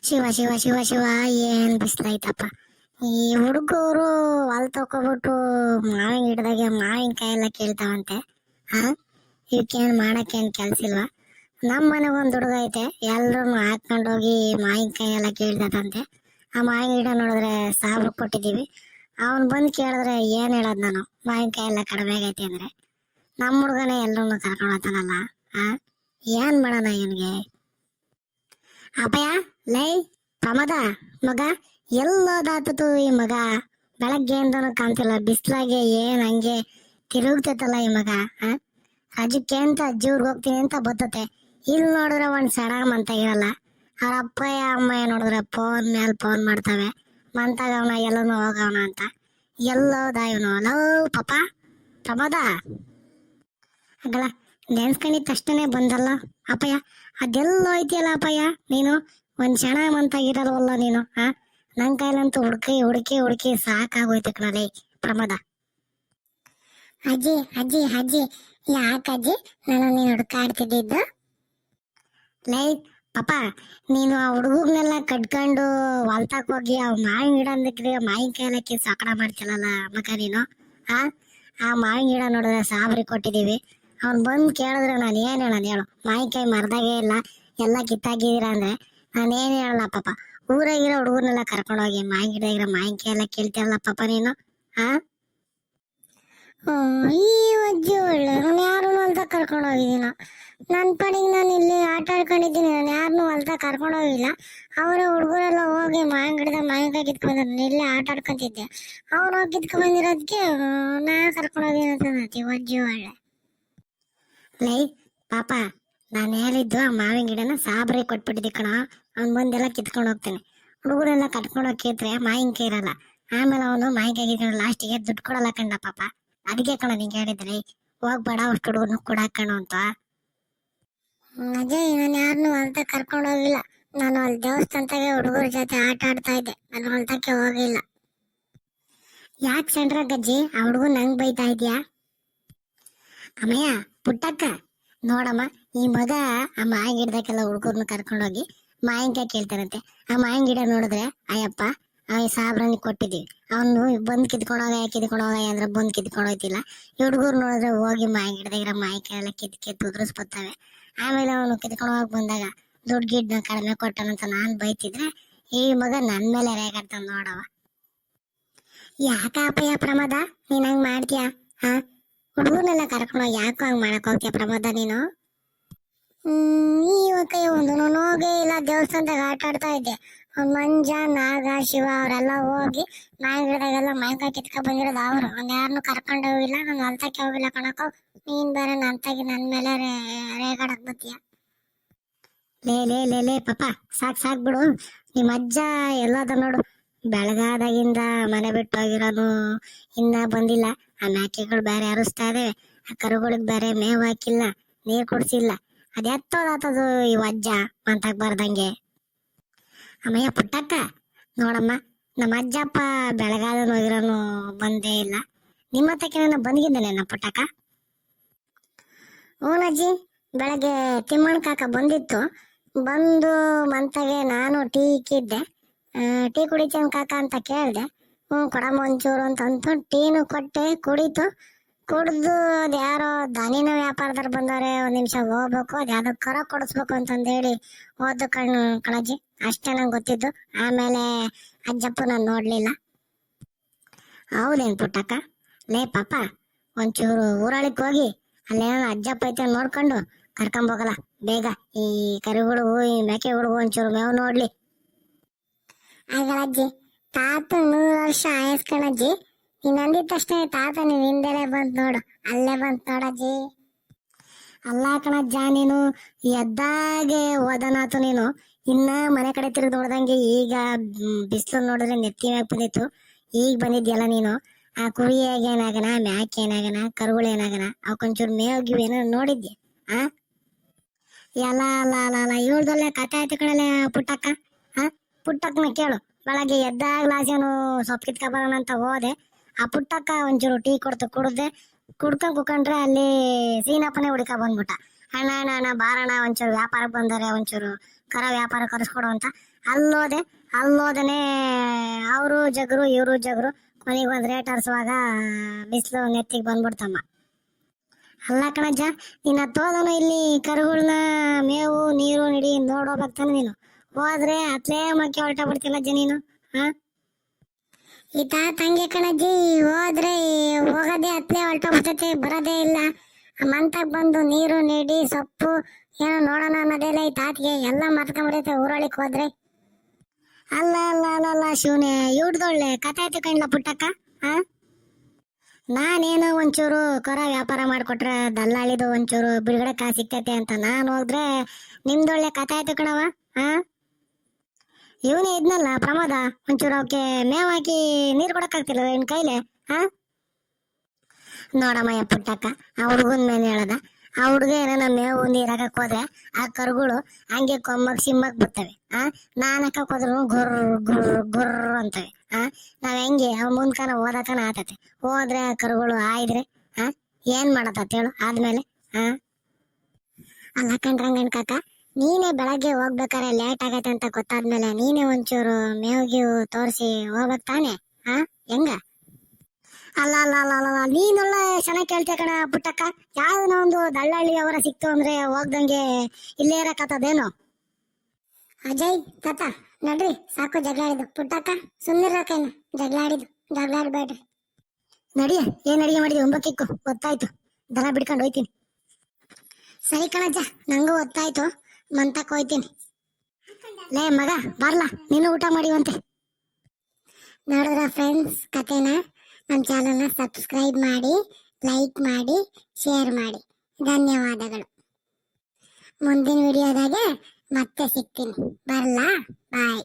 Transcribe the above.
ಶಿವ ಶಿವ ಶಿವ ಶಿವ, ಏನ್ ಬಿಸ್ಲೈತಪ್ಪ. ಈ ಹುಡುಗರು ಹೊಲ್ ತಕೊಬಿಟ್ಟು ಮಾವಿನ ಗಿಡದಾಗೆ ಮಾವಿನಕಾಯಿ ಎಲ್ಲ ಕೇಳ್ತಾವಂತೆ. ಹಾ, ಇವಕ್ಕೇನ್ ಮಾಡಕ್ಕೇನ್ ಕೆಲ್ಸ ಇಲ್ವಾ? ನಮ್ ಮನೆಗ್ ಒಂದ್ ಹುಡುಗ ಐತೆ, ಎಲ್ರು ಹಾಕೊಂಡೋಗಿ ಮಾವಿನಕಾಯಿ ಎಲ್ಲ ಕೇಳ್ತದಂತೆ. ಆ ಮಾವಿನ ಗಿಡ ನೋಡಿದ್ರೆ ಸಾವಿರ ಕೊಟ್ಟಿದೀವಿ. ಅವನ್ ಬಂದ್ ಕೇಳಿದ್ರೆ ಏನ್ ಹೇಳದ್ ನಾನು, ಮಾವಿನಕಾಯಿ ಎಲ್ಲ ಕಡಿಮೆ ಆಗೈತಿ ಅಂದ್ರೆ. ನಮ್ ಹುಡುಗನೇ ಎಲ್ರು ಕರ್ಕೊಂಡ್ ಹೋಗ್ತಾನಲ್ಲ. ಹಾ, ಏನ್ ಮಾಡೋಣ ಇವನ್ಗೆ? ಅಪ್ಪಯ್ಯ, ಲೈ ಪ್ರಮದ ಮಗ, ಎಲ್ಲೋದಾತು ಈ ಮಗ? ಬೆಳಗ್ಗೆಯಿಂದನೂ ಕಾಣ್ತಿಲ್ಲ, ಬಿಸ್ಲಾಗೆ ಏನ್ ಹಂಗೆ ತಿರುಗ್ತೈತಲ್ಲ ಈ ಮಗ. ರಜಕ್ಕೆ ಅಂತ ಅಜ್ಜಿವ್ರಿಗೆ ಹೋಗ್ತೀನಿ ಅಂತ ಬರ್ತತೆ. ಇಲ್ಲಿ ನೋಡಿದ್ರೆ ಒಂದ್ ಸಡಮ್ ಅಂತ ಇರಲ್ಲ. ಅವ್ರ ಅಪ್ಪಯ್ಯ ಅಮ್ಮಯ್ಯ ನೋಡಿದ್ರೆ ಫೋನ್ ಮೇಲೆ ಫೋನ್ ಮಾಡ್ತವೆ, ಮಂತಾಗವನ ಎಲ್ಲನೂ ಹೋಗವನ ಅಂತ. ಎಲ್ಲೋದ ಇವನು? ಲವ್ ಪಾಪ ಪ್ರಮದ ಅಗಳ, ನೆನ್ಸ್ಕೊಂಡಿದ್ ತಕ್ಷಣನೇ ಬಂದಲ್ಲ ಅಪ್ಪಯ್ಯ. ಅದೆಲ್ಲೋ ಐತಿಯಲ್ಲ ಅಪ್ಪಯ್ಯ ನೀನು, ಒಂದ್ ಕ್ಷಣ ಮಂತಾಗಿರಲ್ವಲ್ಲ ನೀನು. ನನ್ ಕೈಲಂತೂ ಹುಡುಕಿ ಹುಡುಕಿ ಹುಡುಕಿ ಸಾಕಾಗೋಯ್ತು ಕಣಲೇ ಪ್ರಮದ. ಅಜ್ಜಿ ಅಜ್ಜಿ ಅಜ್ಜಿ, ಯಾಕಜ್ಜಿ ನಾನು ನೀನು ಹುಡುಕಾಡ್ತಿದ್ದಿದ್ದು? ಲೈ ಪಾಪ, ನೀನು ಆ ಹುಡುಗನೆಲ್ಲ ಕಟ್ಕೊಂಡು ಹೊಲ್ತಾಕ್ ಹೋಗಿ ಅವ್ ಮಾವಿನ ಗಿಡ ಅಂದಕ್ರೆ ಮಾವಿನಕಾಯಿ ಎಲ್ಲಕ್ಕೆ ಸಾಕಡ ಮಾಡ್ತಿಲ್ಲಲ್ಲ ಮಗ ನೀನು. ಆ ಮಾವಿನ ಗಿಡ ನೋಡಿದ್ರೆ ಸಾಬ್ರಿ ಕೊಟ್ಟಿದೀವಿ. ಅವ್ನ್ ಬಂದ್ ಕೇಳಿದ್ರೆ ನಾನು ಏನ್ ಹೇಳೋಣ ಹೇಳು? ಮಾವಿನಕಾಯಿ ಮರದಾಗೆ ಇಲ್ಲ, ಎಲ್ಲ ಕಿತ್ತಾಗಿದ್ದೀರಾ ಅಂದ್ರೆ ನಾನು ಏನ್ ಹೇಳಲ್ಲ ಪಾಪ. ಊರಾಗಿರೋ ಹುಡುಗರ್ನೆಲ್ಲ ಕರ್ಕೊಂಡೋಗಿ ಮಾವಿನ ಗಿಡ ಇರೋ ಮಾವಿನಕಾಯಿ ಎಲ್ಲ ಕೇಳ್ತಿರಲ್ಲ ಪಾಪ ನೀನು. ಈ ಅಜ್ಜಿ ಒಳ್ಳೆ, ನಾನು ಯಾರನ್ನು ಹೊಲ್ದಾಗ ಕರ್ಕೊಂಡು ಹೋಗಿದ್ದೀನ. ನನ್ನ ಪಾಡಿಗೆ ನಾನು ಇಲ್ಲಿ ಆಟ ಆಡ್ಕೊಂಡಿದ್ದೀನಿ, ನಾನು ಯಾರನ್ನೂ ಹೊಲ್ದಾಗ ಕರ್ಕೊಂಡು ಹೋಗಿಲ್ಲ. ಅವರ ಹುಡುಗರೆಲ್ಲ ಹೋಗಿ ಮಾವಿನ ಗಿಡದ ಮಾವಿನಕಾಯಿ ಕಿತ್ಕೊಂಡ್ಬಂದ್ರು, ಇಲ್ಲೇ ಆಟ ಆಡ್ಕೊಂತಿದ್ದೆ. ಅವ್ರು ಹೋಗಿ ಕಿತ್ಕೊಂಡ್ ಬಂದಿರೋದಕ್ಕೆ ನಾ ಕರ್ಕೊಂಡು ಹೋಗಿದ್ದೀನಿ ಅಂತ ಅಜ್ಜಿ ಒಳ್ಳೆ. ಲೈ ಪಾಪ, ನಾನು ಹೇಳಿದ್ದು ಆ ಮಾವಿನ ಗಿಡನ ಸಾಬ್ರಿಗೆ ಕೊಟ್ಬಿಟ್ಟಿದ್ದೆ ಕಣ. ಅವ್ನ್ ಬಂದೆಲ್ಲ ಕಿತ್ಕೊಂಡು ಹೋಗ್ತಾನೆ. ಹುಡುಗರೆಲ್ಲ ಕಟ್ಕೊಂಡು ಹೋಗಿದ್ರೆ ಮಾವಿನಕಾಯಿ ಇರಲ್ಲ. ಆಮೇಲೆ ಅವನು ಮಾವಿನಕಾಯಿ ಕಿತ್ಕೊಂಡು ಲಾಸ್ಟಿಗೆ ದುಡ್ಡು ಕೊಡಲ್ಲ ಕಂಡ ಪಾಪ. ಅದಕ್ಕೆ ಕಣ ನಿಂಗೆ ಹೇಳಿದ್ರೆ ಹೋಗ್ಬೇಡ ಅಷ್ಟು ಹುಡುಗರ್ನು ಕೊಡಾಕಣು ಅಂತ. ಅಜಯ್, ನಾನು ಯಾರನ್ನೂ ಹೊಲ್ದಾಗ ಕರ್ಕೊಂಡು ಹೋಗಿಲ್ಲ. ನಾನು ಅಲ್ಲಿ ದೇವಸ್ಥಾನದಾಗೆ ಹುಡುಗರ ಜೊತೆ ಆಟ ಆಡ್ತಾ ಇದ್ದೆ, ನಾನು ಹೊಲ್ದಕ್ಕೆ ಹೋಗಿಲ್ಲ. ಯಾಕೆ ಸೆಂಡ್ರ ಗಜ್ಜಿ, ಆ ಹುಡುಗ ನಂಗ್ ಬೈತಾ ಇದ್ಯಾ? ಅಮ್ಮಯ್ಯ ಪುಟ್ಟಕ್ಕ, ನೋಡಮ್ಮ, ಈ ಮಗ ಆ ಮಾವಿನ ಗಿಡದಕ್ಕೆಲ್ಲ ಹುಡುಗರ್ನ ಕರ್ಕೊಂಡೋಗಿ ಮಾವಿನಕಾಯಿ ಕೇಳ್ತಾರಂತೆ. ಆ ಮಾವಿನ ಗಿಡ ನೋಡಿದ್ರೆ ಅಯ್ಯಪ್ಪ ಸಾಬ್ರನಿ ಕೊಟ್ಟಿದೀವಿ, ಅವನು ಬಂದ್ ಕಿತ್ಕೊಂಡೋಗ ಅಂದ್ರೆ ಬಂದ್ ಕಿತ್ಕೊಂಡೋಯ್ತಿಲ್ಲ. ಈ ಹುಡುಗರು ನೋಡಿದ್ರೆ ಹೋಗಿ ಮಾವಿನ ಗಿಡದಾಗಿರೋ ಮಾವಿನಕಾಯಿ ಎಲ್ಲ ಕಿತ್ತು ಉದುರಿಸ್ಬತ್ತವೆ. ಆಮೇಲೆ ಅವನು ಕಿತ್ಕೊಂಡು ಹೋಗಿ ಬಂದಾಗ ದುಡ್ಡು ಗಿಡ್ನ ಕಡಿಮೆ ಕೊಟ್ಟನಂತ ನಾನ್ ಬೈತಿದ್ರೆ ಈ ಮಗ ನನ್ ಮೇಲೆ ರೇಗಾಡ್ತಾನ ನೋಡವ. ಯಾಕ ಅಪ್ಪಯ್ಯ ಪ್ರಮೋದ, ನೀನ್ ಹಂಗ್ ಮಾಡ್ತೀಯಾ? ಹುಡುಗರ್ನೆಲ್ಲ ಕರ್ಕೊಂಡೋಗಿ ಯಾಕೋ ಹಂಗ್ ಮಾಡಕ್ ಹೋಗ್ತೀಯ ಪ್ರಮೋದ ನೀನು? ಕೈ ಒಂದು ನಾನು ಹೋಗೇ ಇಲ್ಲ, ದೇವಸ್ಥಾನದಾಗ ಆಟ ಆಡ್ತಾ ಇದ್ದೆ. ಮಂಜ, ನಾಗ, ಶಿವ ಅವರೆಲ್ಲ ಹೋಗಿ ಮಾವಿನ ಗಿಡದಾಗೆಲ್ಲ ಮಾವಿನಕಾಯಿ ಕಿತ್ಕೊಂಡ್ ಬಂದಿರೋದು ಅವ್ರು. ನಾನು ಯಾರನ್ನು ಕರ್ಕೊಂಡು ಹೋಗಿಲ್ಲ, ನಾನು ಹೊಲ್ತಕ್ಕೆ ಹೋಗಿಲ್ಲ ಕಣಕೋ. ನೀನ್ ಬೇರೆ ನಂತಾಗಿ ನನ್ ಮೇಲೆ ರೇಗಾಡಕ್ ಬತ್ತೀಯ. ಲೇ ಲೇ ಲೇ ಲೇ ಪಾಪ, ಸಾಕ್ ಬಿಡು. ನಿಮ್ ಅಜ್ಜ ಎಲ್ಲೋದ ನೋಡು, ಬೆಳಗಾದಾಗಿಂದ ಮನೆ ಬಿಟ್ಟು ಹೋಗಿರೋನು ಇನ್ನ ಬಂದಿಲ್ಲ. ಆ ಮೇಕೆಗಳು ಬೇರೆ ಅರಸ್ತಾ ಇದಾವೆ, ಆ ಕರುಗಳಿಗೆ ಬೇರೆ ಮೇವ್ ಹಾಕಿಲ್ಲ, ನೀರ್ ಕುಡ್ಸಿಲ್ಲ. ಅದೆತ್ತೋದಾತದು ಈ ಅಜ್ಜ ಮಂತಾಕ್ ಬರ್ದಂಗೆ. ಅಮ್ಮಯ್ಯ ಪುಟ್ಟಕ್ಕ, ನೋಡಮ್ಮ, ನಮ್ಮ ಅಜ್ಜಪ್ಪ ಬೆಳಗಾದ ಹೋಗಿರೋನು ಬಂದೇ ಇಲ್ಲ. ನಿಮ್ಮ ಹತ್ತಕ್ಕೆ ಬಂದಿದ್ದಾನೆ ನಮ್ಮ ಪುಟ್ಟಕ್ಕ. ಹ್ಞೂನಜ್ಜಿ, ಬೆಳಗ್ಗೆ ತಿಮ್ಮಣ್ಣ ಕಾಕ ಬಂದಿತ್ತು. ಬಂದು ಮಂತಾಗೆ ನಾನು ಟೀ ಇಕ್ಕಿದ್ದೆ. ಟೀ ಕುಡಿತೇನೆ ಕಾಕ ಅಂತ ಕೇಳಿದೆ. ಕೊಡಮ್ಮ ಒಂಚೂರು ಅಂತ ಅಂತು ಟೀನು ಕೊಟ್ಟೆ, ಕುಡಿತು. ಕುಡ್ದು ಅದ್ಯಾರೋ ದನಿನ ವ್ಯಾಪಾರದವ್ರು ಬಂದವ್ರೆ, ಒಂದ್ ನಿಮಿಷ ಹೋಗ್ಬೇಕು, ಅದ್ಯಾವ್ದೋ ಕರ ಕೊಡಿಸ್ಬೇಕು ಅಂತಂದೇಳಿ ಹೋದ ಕಣಜ್ಜಿ. ಅಷ್ಟೇ ನಂಗೆ ಗೊತ್ತಿದ್ದು. ಆಮೇಲೆ ಅಜ್ಜಪ್ಪ ನಾನು ನೋಡ್ಲಿಲ್ಲ. ಹೌದೇನ್ ಪುಟ್ಟಕ್ಕ? ಲೇ ಪಾಪ, ಒಂಚೂರು ಊರೊಳಕ್ ಹೋಗಿ ಅಲ್ಲೇನೋ ಅಜ್ಜಪ್ಪ ಐತೆ ನೋಡ್ಕೊಂಡು ಕರ್ಕೊಂಬೋಗಲ್ಲ ಬೇಗ. ಈ ಕರುಗಳಿಗೂ ಈ ಮೇಕೆಗಳಿಗೂ ಒಂಚೂರು ಮೇವು ನೋಡ್ಲಿ. ಅಜ್ಜಿ, ತಾತ 100 ವರ್ಷ ಆಯಸ್ಕಣಜ್ಜಿ. ನೀನ್ ಅಂದಿದ ತಕ್ಷಣ ತಾತ ನೀನ್ ಹಿಂದೆಲೆ ಬಂತ್ ನೋಡು, ಅಲ್ಲೇ ಬಂತ್ ನೋಡಜ್ಜಿ. ಅಲ್ಲ ಕಣಜ್ಜ, ನೀನು ಎದ್ದಾಗೆ ಹೋದನಾತು ನೀನು. ಇನ್ನ ಮನೆ ಕಡೆ ತಿರುಗಿ ನೋಡ್ದಂಗೆ ಈಗ ಬಿಸಿಲು ನೋಡಿದ್ರೆ ನೆತ್ತಿ ಮ್ಯಾಗ ಬಂದಿತ್ತು. ಈಗ ಬಂದಿದ್ಯಲ್ಲ ನೀನು. ಆ ಕುರಿ ಏನಾಗನ, ಮ್ಯಾಕ್ ಏನಾಗನ, ಕರುಗಳು ಏನಾಗನ, ಅವಕೊಂಚೂರು ಮೇವ್ ಏನೋ ನೋಡಿದ್ಯಾ? ಎಲ್ಲ ಅಲ್ಲ ಅಲ್ಲ ಅಲ್ಲ ಇವ್ರದೊಳ್ಳೆ ಕತೆ ಆಯ್ತು ಕಣಲೆ ಪುಟ್ಟಕ್ಕ. ಪುಟ್ಟಕ್ಕನ ಕೇಳು, ಬೆಳಗ್ಗೆ ಎದ್ದಾಗ್ಲಾಸೇನು ಸೊಪ್ಪು ಕಿತ್ಕೊಬರೋಣ ಅಂತ ಹೋದೆ. ಆ ಪುಟ್ಟಕ್ಕ ಒಂಚೂರು ಟೀ ಕೊಡ್ತು, ಕುಡ್ಕೊಂಡ್ ಕುಕೊಂಡ್ರೆ ಅಲ್ಲಿ ಸೀನಪ್ಪನೇ ಹುಡುಕ ಬಂದ್ಬಿಟ್ಟ. ಅಣ್ಣ ಬಾರಣ್ಣ, ಒಂಚೂರು ವ್ಯಾಪಾರಕ್ಕೆ ಬಂದರೆ ಒಂಚೂರು ಕರ ವ್ಯಾಪಾರ ಕರೆಸ್ಕೊಡು ಅಂತ. ಅಲ್ಲೋದನೆ ಅವರು ಜಗರು ಇವರು ಜಗರು, ಕೊನೆಗೆ ಒಂದ್ ರೇಟ್ ಹರಿಸುವಾಗ ಬಿಸಿಲು ನೆತ್ತಿಗೆ ಬಂದ್ಬಿಡ್ತಮ್ಮ. ಅಲ್ಲ ಕಣಜ್ಜ, ನೀನ್ ಹತ್ತೋದನು ಇಲ್ಲಿ ಕರುಗಳನ್ನ ಮೇವು ನೀರು ನಿಡಿ ನೋಡೋಗ್ತಾನೆ ನೀನು. ಹೋದ್ರೆ ಅತ್ಲೇ ಮಕ್ಕಿ ಹೊರಟ ಬಿಡ್ತಿಲ್ಲ ನೀನು. ಹಾ, ಈತ ತಂಗಿ ಕಣಜ್ಜಿ, ಹೋದ್ರೆ ಹೋಗೋದೇ ಅತ್ಲೇ ಹೊರಟೋಗ್ತೈತೆ, ಬರೋದೇ ಇಲ್ಲ. ಮಂತಾಗ ಬಂದು ನೀರು ನೀಡಿ ಸೊಪ್ಪು ಏನೋ ನೋಡೋಣ ಅನ್ನೋದೆಲ್ಲ ಈ ತಾತಿಗೆ ಎಲ್ಲ ಮರ್ಕೊಂಡ್ಬಿಡೈತೆ ಊರೊಳಗೆ ಹೋದ್ರೆ. ಅಲ್ಲ ಶಿವನೇ, ಇವ್ರದೊಳ್ಳೆ ಕಥೆ ಆಯ್ತು ಕಣ್ಲ ಪುಟ್ಟಕ್ಕ. ಹಾ, ನಾನೇನೋ ಒಂಚೂರು ಕರ ವ್ಯಾಪಾರ ಮಾಡ್ಕೊಟ್ರೆ ದಲ್ಲಾಳಿದು ಒಂಚೂರು ಬಿಡುಗಡೆ ಕಾಸು ಸಿಗ್ತೈತೆ ಅಂತ ನಾನು ಹೋದ್ರೆ ನಿಮ್ದೊಳ್ಳೆ ಕಥೆ ಆಯ್ತು ಕಣವ. ಹಾ, ಇವನೇ ಇದ್ನಲ್ಲ ಪ್ರಮೋದ, ಒಂಚೂರು ಅವಕ್ಕೆ ಮೇವ್ ಹಾಕಿ ನೀರು ಕೊಡಕ್ಕಾಗ್ತಿಲ್ಲ ಇನ್ ಕೈಲೆ. ಹಾ, ನೋಡಮ್ಮಯ್ಯ ಪುಟ್ಟಕ್ಕ, ಆ ಹುಡುಗನ ಮೇಲೆ ಹೇಳದ, ಆ ಹುಡುಗ ಏನೋ ಮೇವು ನೀರ್ ಹಾಕಕ್ ಹೋದ್ರೆ ಆ ಕರುಗಳು ಹಂಗೆ ಕೊಮ್ಮಕ್ ಸಿಮ್ಮಕ್ ಬರ್ತವೆ. ನಾನ್ ಹಾಕಕ್ ಹೋದ್ರು ಗುರ್ ಗುರ್ ಗುರ್ ಅಂತವೆ. ನಾವ್ ಹೆಂಗೆ ಅವ್ ಮುಂದ್ಕನ ಓದಕನ ಆತತೆ. ಹೋದ್ರೆ ಆ ಕರುಗಳು ಆಯ್ದ್ರೆ ಏನ್ ಮಾಡತ್ತ ಹೇಳು ಆದ್ಮೇಲೆ. ಅಲ್ಲ ಕಣ್ರಂಗನ್ ಕಾಕ, ನೀನೇ ಬೆಳಗ್ಗೆ ಹೋಗ್ಬೇಕಾರೆ ಲೇಟ್ ಆಗೈತೆ ಅಂತ ಗೊತ್ತಾದ್ಮೇಲೆ ನೀನೇ ಒಂಚೂರು ಮೇವ್ಗಿವು ತೋರಿಸಿ ಹೋಗ್ಬೇಕ್ ತಾನೆ. ಹೆಂಗ? ಅಲ್ಲ ನೀನೊಳ್ಳೆ ಚೆನ್ನಾಗಿ ಕೇಳ್ತೀಯ ಕಣ ಪುಟ್ಟಕ್ಕ. ಯಾವ್ದನ ಒಂದು ದಳ್ಳಾಳಿ ಅವರ ಸಿಕ್ತು ಅಂದ್ರೆ ಹೋಗ್ದಂಗೆ ಇಲ್ಲೇ ಇರಕತ್ತದೇನೋ. ಅಜಯ್ ತಾತ ನಡ್ರಿ, ಸಾಕು ಜಗಳಾಡಿದ್ದು. ಪುಟ್ಟಕ್ಕ ಸುಮ್ಮನಿರಕೇನು, ಜಗಳಾಡ್ಬೇಡ್ರಿ. ನಡಿಯ, ಏನ್ ಅಡಿಗೆ ಮಾಡಿದ್ವಿ? ಒಂಬಕ್ಕಿಕ್ಕು ಗೊತ್ತಾಯ್ತು, ದನ ಬಿಡ್ಕೊಂಡು ಹೋಯ್ತೀನಿ. ಸರಿ ಕಣಜ್ಜ, ನಂಗೂ ಗೊತ್ತಾಯ್ತು, ಮಂತಕ್ ಹೋಯ್ತೀನಿ. ಲೇ ಮಗ ಬರ್ಲಾ, ನೀನು ಊಟ ಮಾಡಿವಂತೆ. ನೋಡಿದ್ರ ಫ್ರೆಂಡ್ಸ್ ಕತೆನ? ನಮ್ಮ ಚಾನಲ್ನ ಸಬ್ಸ್ಕ್ರೈಬ್ ಮಾಡಿ, ಲೈಕ್ ಮಾಡಿ, ಶೇರ್ ಮಾಡಿ. ಧನ್ಯವಾದಗಳು. ಮುಂದಿನ ವಿಡಿಯೋದಾಗೆ ಮತ್ತೆ ಸಿಗ್ತೀನಿ. ಬರ್ಲಾ? ಬಾಯ್.